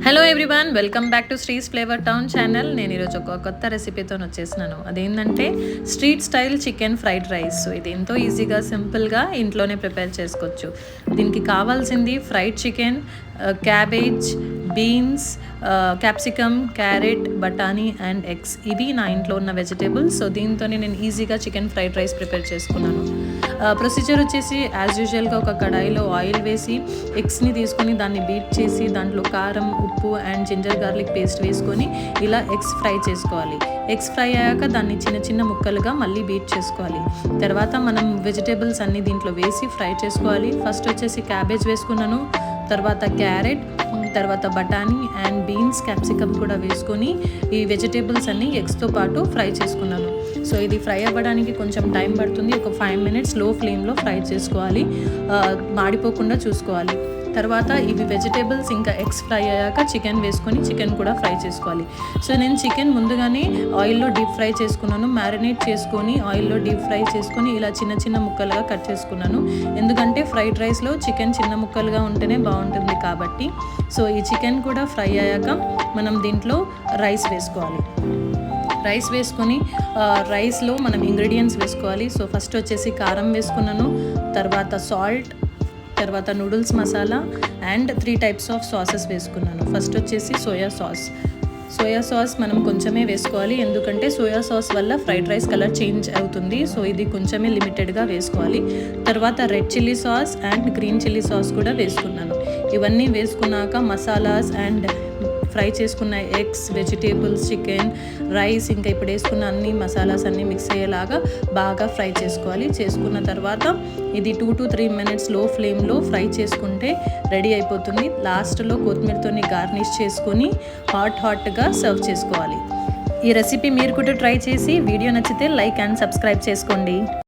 Hello everyone, welcome back to శ్రీస్ flavour town channel. నేను ఈరోజు ఒక కొత్త రెసిపీతో వచ్చేసినాను. అదేంటంటే street style chicken fried rice. ఇది ఎంతో ఈజీగా సింపుల్గా ఇంట్లోనే ప్రిపేర్ చేసుకోవచ్చు. దీనికి కావాల్సింది fried chicken, cabbage, beans, capsicum, carrot, బఠానీ అండ్ ఎగ్స్. ఇవి నా ఇంట్లో ఉన్న వెజిటేబుల్స్. సో దీంతోనే నేను ఈజీగా చికెన్ ఫ్రైడ్ రైస్ ప్రిపేర్ చేసుకున్నాను. ప్రొసీజర్ వచ్చేసి యాజ్ యూజువల్గా ఒక కడాయిలో ఆయిల్ వేసి ఎగ్స్ని తీసుకొని దాన్ని బీట్ చేసి దాంట్లో కారం, ఉప్పు అండ్ జింజర్ గార్లిక్ పేస్ట్ వేసుకొని ఇలా ఎగ్స్ ఫ్రై చేసుకోవాలి. ఎగ్స్ ఫ్రై అయ్యాక దాన్ని చిన్న చిన్న ముక్కలుగా మళ్ళీ బీట్ చేసుకోవాలి. తర్వాత మనం వెజిటేబుల్స్ అన్నీ దీంట్లో వేసి ఫ్రై చేసుకోవాలి. ఫస్ట్ వచ్చేసి క్యాబేజ్ వేసుకున్నాను, తర్వాత క్యారెట్, తర్వాత బఠానీ అండ్ బీన్స్, క్యాప్సికమ్ కూడా వేసుకొని ఈ వెజిటేబుల్స్ అన్నీ ఎగ్స్తో పాటు ఫ్రై చేసుకున్నాను. సో ఇది ఫ్రై అవ్వడానికి కొంచెం టైం పడుతుంది. ఒక 5 minutes లో ఫ్లేమ్లో ఫ్రై చేసుకోవాలి, మాడిపోకుండా చూసుకోవాలి. తర్వాత ఇవి వెజిటేబుల్స్ ఇంకా ఎగ్స్ ఫ్రై అయ్యాక చికెన్ వేసుకొని చికెన్ కూడా ఫ్రై చేసుకోవాలి. సో నేను చికెన్ ముందుగానే ఆయిల్లో డీప్ ఫ్రై చేసుకున్నాను. మ్యారినేట్ చేసుకొని ఆయిల్లో డీప్ ఫ్రై చేసుకొని ఇలా చిన్న చిన్న ముక్కలుగా కట్ చేసుకున్నాను. ఎందుకంటే ఫ్రైడ్ రైస్లో చికెన్ చిన్న ముక్కలుగా ఉంటేనే బాగుంటుంది కాబట్టి. సో ఈ చికెన్ కూడా ఫ్రై అయ్యాక మనం దీంట్లో రైస్ వేసుకోవాలి. రైస్ వేసుకొని రైస్లో మనం ఇంగ్రీడియంట్స్ వేసుకోవాలి. సో ఫస్ట్ వచ్చేసి కారం వేసుకున్నాను, తర్వాత సాల్ట్, తర్వాత noodles masala and 3 types of sauces వేసుకున్నాను. ఫస్ట్ వచ్చేసి సోయా సాస్ మనం కొంచెమే వేసుకోవాలి, ఎందుకంటే సోయా సాస్ వల్ల ఫ్రైడ్ రైస్ కలర్ చేంజ్ అవుతుంది. సో ఇది కొంచెమే లిమిటెడ్గా వేసుకోవాలి. తర్వాత red chilli sauce and green chilli sauce కూడా వేసుకున్నాను. ఇవన్నీ వేసుకున్నాక మసాలాస్ అండ్ ఫ్రై చేసుకున్న ఎగ్స్, వెజిటేబుల్స్, చికెన్, రైస్ ఇంకా ఇప్పుడు వేసుకున్న అన్ని మసాలాస్ అన్నీ మిక్స్ అయ్యేలాగా బాగా ఫ్రై చేసుకోవాలి. చేసుకున్న తర్వాత ఇది 2 to 3 minutes లో ఫ్లేమ్లో ఫ్రై చేసుకుంటే రెడీ అయిపోతుంది. లాస్ట్లో కొత్తిమీరతో గార్నిష్ చేసుకొని హాట్గా సర్వ్ చేసుకోవాలి. ఈ రెసిపీ మీరు కూడా ట్రై చేసి వీడియో నచ్చితే లైక్ అండ్ సబ్స్క్రైబ్ చేసుకోండి.